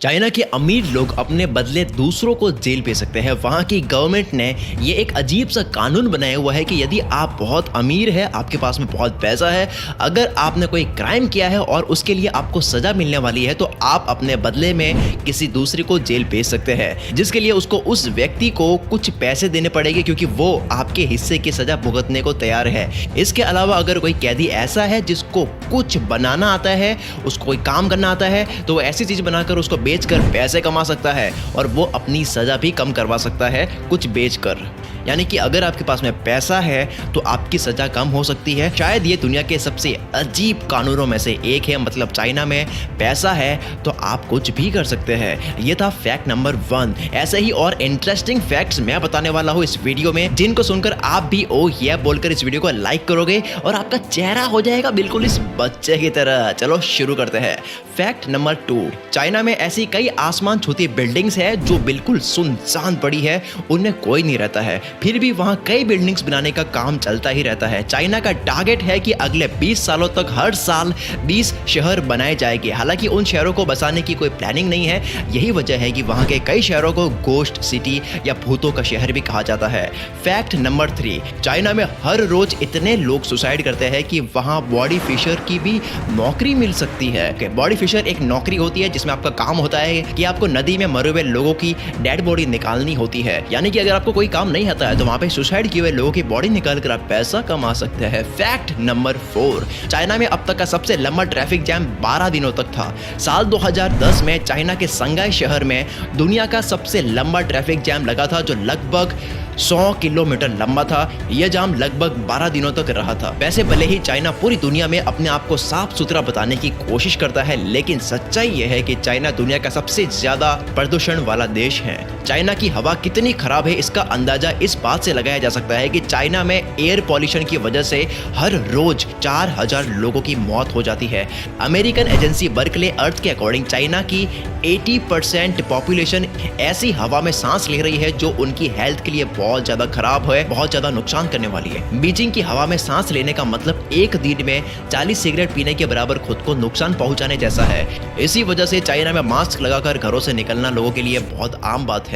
China के अमीर लोग अपने बदले दूसरों को जेल भेज सकते हैं। वहाँ की गवर्नमेंट ने ये एक अजीब सा कानून बनाया हुआ है कि यदि आप बहुत अमीर है, आपके पास में बहुत पैसा है, अगर आपने कोई क्राइम किया है और उसके लिए आपको सजा मिलने वाली है तो आप अपने बदले में किसी दूसरे को जेल भेज सकते हैं, जिसके लिए उसको उस व्यक्ति को कुछ पैसे देने पड़ेंगे क्योंकि वो आपके हिस्से की सजा भुगतने को तैयार है। इसके अलावा अगर कोई कैदी ऐसा है जिसको कुछ बनाना आता है, उसको कोई काम करना आता है, तो वो ऐसी चीज बनाकर उसको बेचकर पैसे कमा सकता है और वो अपनी सजा भी कम करवा सकता है कुछ बेचकर। यानी कि अगर आपके पास में पैसा है तो आपकी सजा कम हो सकती है। शायद ये दुनिया के सबसे अजीब कानूनों में से एक है। मतलब चाइना में पैसा है तो आप कुछ भी कर सकते हैं। ये था फैक्ट नंबर 1। ऐसे ही और इंटरेस्टिंग फैक्ट्स मैं बताने वाला हूँ इस वीडियो में, जिनको सुनकर आप भी ओ ये बोलकर इस वीडियो को लाइक करोगे और आपका चेहरा हो जाएगा बिल्कुल इस बच्चे की तरह। चलो शुरू करते हैं। फैक्ट नंबर 2, चाइना में ऐसी कई आसमान छूती बिल्डिंग्स है जो बिल्कुल सुनसान पड़ी है, उनमें कोई नहीं रहता है, फिर भी वहाँ कई बिल्डिंग्स बनाने का काम चलता ही रहता है। चाइना का टारगेट है कि अगले 20 सालों तक हर साल 20 शहर बनाए जाएंगे। हालांकि उन शहरों को बसाने की कोई प्लानिंग नहीं है। यही वजह है कि वहाँ के कई शहरों को गोस्ट सिटी या भूतों का शहर भी कहा जाता है। फैक्ट नंबर 3, चाइना में हर रोज इतने लोग सुसाइड करते हैं कि वहाँ बॉडी फिशर की भी नौकरी मिल सकती है। बॉडी फिशर एक नौकरी होती है जिसमें आपका काम होता है कि आपको नदी में मरे हुए लोगों की डेड बॉडी निकालनी होती है। यानी कि अगर आपको कोई काम नहीं आता है तो वहाँ पे सुसाइड किए हुए लोगों की बॉडी निकाल कर आप पैसा कमा सकते हैं। फैक्ट नंबर 4, चाइना में अब तक का सबसे लंबा ट्रैफिक जैम 12 दिनों तक था। साल 2010 में चाइना के संघाई शहर में दुनिया का सबसे लंबा ट्रैफिक जैम लगा था, जो लगभग 100 किलोमीटर लंबा था। यह जाम लगभग 12 दिनों तक रहा था। वैसे भले ही चाइना पूरी दुनिया में अपने आप को साफ सुथरा बताने की कोशिश करता है, लेकिन सच्चाई यह है कि चाइना दुनिया का सबसे ज्यादा प्रदूषण वाला देश है। चाइना की हवा कितनी खराब है इसका अंदाजा इस बात से लगाया जा सकता है कि चाइना में एयर पॉल्यूशन की वजह से हर रोज 4000 लोगों की मौत हो जाती है। अमेरिकन एजेंसी बर्कले अर्थ के अकॉर्डिंग चाइना की 80% पॉपुलेशन ऐसी हवा में सांस ले रही है जो उनकी हेल्थ के लिए बहुत ज्यादा खराब है, बहुत ज्यादा नुकसान करने वाली है। बीजिंग की हवा में सांस लेने का मतलब एक दिन में 40 सिगरेट पीने के बराबर खुद को नुकसान पहुंचाने जैसा है। इसी वजह से चाइना में मास्क लगाकर घरों से निकलना लोगों के लिए बहुत आम बात है।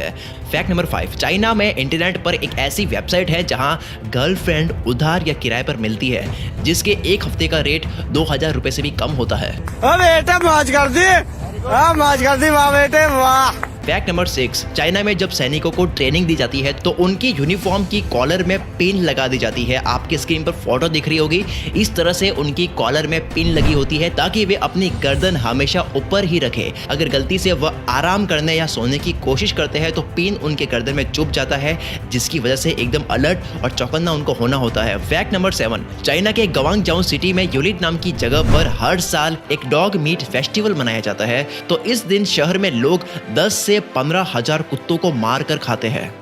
फैक्ट नंबर 5, चाइना में इंटरनेट पर एक ऐसी वेबसाइट है जहां गर्लफ्रेंड उधार या किराए पर मिलती है, जिसके एक हफ्ते का रेट 2000 रुपए से भी कम होता है। बेटा मौज कर दी, मौज कर दी, वाह बेटे वाह। फैक्ट नंबर 6, चाइना में जब सैनिकों को ट्रेनिंग दी जाती है तो उनकी यूनिफॉर्म की कॉलर में पिन लगा दी जाती है। आपकी स्क्रीन पर फोटो दिख रही होगी, इस तरह से उनकी कॉलर में पिन लगी होती है ताकि वे अपनी गर्दन हमेशा ऊपर ही रखे। अगर गलती से वह आराम करने या सोने की कोशिश करते हैं तो पिन उनके गर्दन में चुभ जाता है, जिसकी वजह से एकदम अलर्ट और चौकन्ना उनको होना होता है। फैक्ट नंबर 7, चाइना के गवांगजाओ सिटी में यूलिट नाम की जगह पर हर साल एक डॉग मीट फेस्टिवल मनाया जाता है। तो इस दिन शहर में लोग 10 से 15,000 कुत्तों को मार कर खाते हैं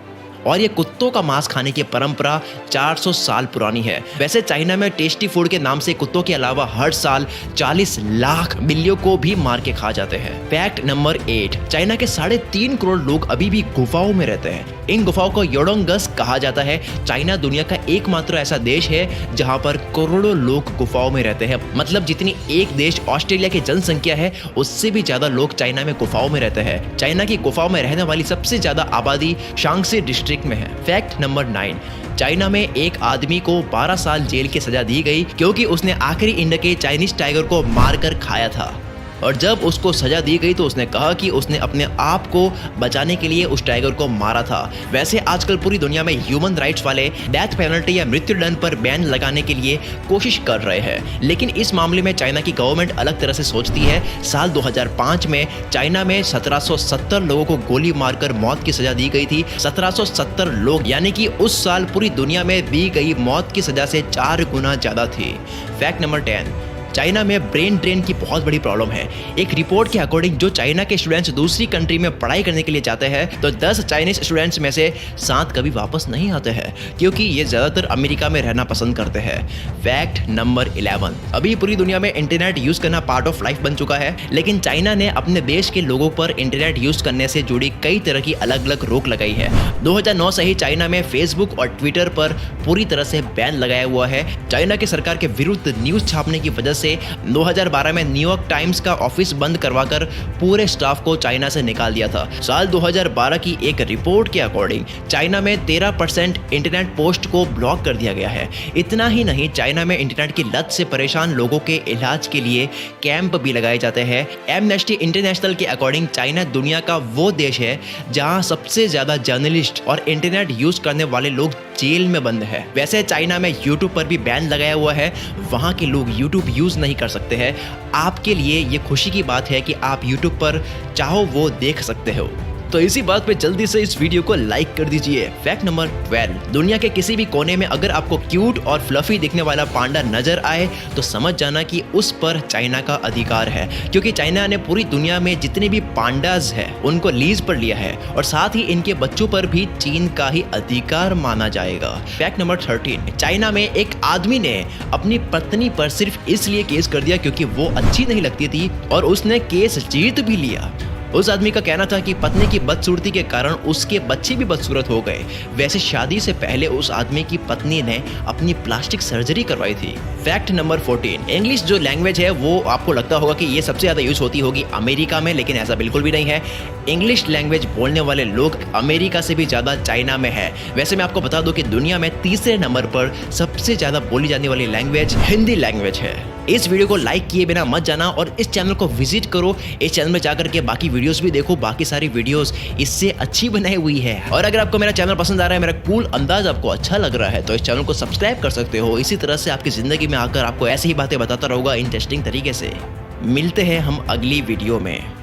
और ये कुत्तों का मांस खाने की परंपरा 400 साल पुरानी है। वैसे चाइना में टेस्टी फूड के नाम से कुत्तों के अलावा हर साल 40 लाख बिल्लियों को भी मार के खा जाते हैं। फैक्ट नंबर 8, चाइना के 3.5 करोड़ लोग अभी भी गुफाओं में रहते हैं। इन गुफाओं को योडोंगस कहा जाता है। चाइना दुनिया का एकमात्र ऐसा देश है जहां पर करोड़ों लोग गुफाओं में रहते हैं। मतलब जितनी एक देश ऑस्ट्रेलिया की जनसंख्या है उससे भी ज्यादा लोग चाइना में गुफाओं में रहते हैं। चाइना की गुफाओं में रहने वाली सबसे ज्यादा आबादी शांगसी डिस्ट्रिक्ट में है। फैक्ट नंबर 9, चाइना में एक आदमी को 12 साल जेल की सजा दी गई क्योंकि उसने आखिरी इंड के चाइनीज टाइगर को मारकर खाया था। और जब उसको सजा दी गई तो उसने कहा कि उसने अपने आप को बचाने के लिए उस टाइगर को मारा था। वैसे आजकल पूरी दुनिया में ह्यूमन राइट्स वाले डेथ पेनल्टी या मृत्युदंड पर बैन लगाने के लिए कोशिश कर रहे हैं, लेकिन इस मामले में चाइना की गवर्नमेंट अलग तरह से सोचती है। साल 2005 में चाइना में 1770 लोगों को गोली मारकर मौत की सजा दी गई थी। 1770 लोग, यानी कि उस साल पूरी दुनिया में दी गई मौत की सजा से 4 गुना ज्यादा थी। फैक्ट नंबर 10, चाइना में ब्रेन ड्रेन की बहुत बड़ी प्रॉब्लम है। एक रिपोर्ट के अकॉर्डिंग जो चाइना के स्टूडेंट्स दूसरी कंट्री में पढ़ाई करने के लिए जाते हैं तो 10 चाइनीज स्टूडेंट्स में से 7 कभी वापस नहीं आते हैं, क्योंकि ये ज्यादातर अमेरिका में रहना पसंद करते हैं। फैक्ट नंबर 11, अभी पूरी दुनिया में इंटरनेट यूज करना पार्ट ऑफ लाइफ बन चुका है, लेकिन चाइना ने अपने देश के लोगों पर इंटरनेट यूज करने से जुड़ी कई तरह की अलग अलग रोक लगाई है। 2009 से ही चाइना में फेसबुक और ट्विटर पर पूरी तरह से बैन लगाया हुआ है। चाइना की सरकार के विरुद्ध न्यूज छापने की वजह से 2012 में न्यूयॉर्क टाइम्स का ऑफिस बंद करवाकर पूरे स्टाफ को चाइना से निकाल दिया था। साल 2012 की एक रिपोर्ट के अकॉर्डिंग चाइना में 13% इंटरनेट पोस्ट को ब्लॉक कर दिया गया है। इतना ही नहीं, चाइना में इंटरनेट की लत से परेशान लोगों के इलाज के लिए कैंप भी लगाए जाते हैं। एमनेस्टी इंटरनेशनल के अकॉर्डिंग चाइना दुनिया का वो देश है जहां सबसे ज्यादा जर्नलिस्ट और इंटरनेट यूज करने वाले लोग जेल में बंद है। वैसे चाइना में यूट्यूब पर भी बैन लगाया हुआ है, वहां के लोग यूट्यूब यूज नहीं कर सकते हैं। आपके लिए ये खुशी की बात है कि आप यूट्यूब पर चाहो वो देख सकते हो। तो इसी बात पे जल्दी से इस वीडियो को लाइक कर दीजिए। फैक्ट नंबर 12, दुनिया के किसी भी कोने में अगर आपको क्यूट और फ्लफी दिखने वाला पांडा नजर आए तो समझ जाना कि उस पर चाइना का अधिकार है, क्योंकि चाइना ने पूरी दुनिया में जितने भी पांडाज है उनको लीज पर लिया है और साथ ही इनके बच्चों पर भी चीन का ही अधिकार माना जाएगा। फैक्ट नंबर 13, चाइना में एक आदमी ने अपनी पत्नी पर सिर्फ इसलिए केस कर दिया क्योंकि वो अच्छी नहीं लगती थी और उसने केस जीत भी लिया। उस आदमी का कहना था कि पत्नी की बदसूरती के कारण उसके बच्चे भी बदसूरत हो गए। वैसे शादी से पहले उस आदमी की पत्नी ने अपनी प्लास्टिक सर्जरी करवाई थी। फैक्ट नंबर 14, इंग्लिश जो लैंग्वेज है वो आपको लगता होगा कि ये सबसे ज़्यादा यूज होती होगी अमेरिका में, लेकिन ऐसा बिल्कुल भी नहीं है। इंग्लिश लैंग्वेज बोलने वाले लोग अमेरिका से भी ज़्यादा चाइना में है। वैसे मैं आपको बता दूं कि दुनिया में तीसरे नंबर पर सबसे ज़्यादा बोली जाने वाली लैंग्वेज हिंदी लैंग्वेज है। इस वीडियो को लाइक किए बिना मत जाना और इस चैनल को विजिट करो। इस चैनल में जाकर के बाकी वीडियोस भी देखो, बाकी सारी वीडियोस इससे अच्छी बनाई हुई है। और अगर आपको मेरा चैनल पसंद आ रहा है, मेरा कूल अंदाज आपको अच्छा लग रहा है, तो इस चैनल को सब्सक्राइब कर सकते हो। इसी तरह से आपकी जिंदगी में आकर आपको ऐसी ही बातें बताता रहूंगा इंटरेस्टिंग तरीके से। मिलते हैं हम अगली वीडियो में।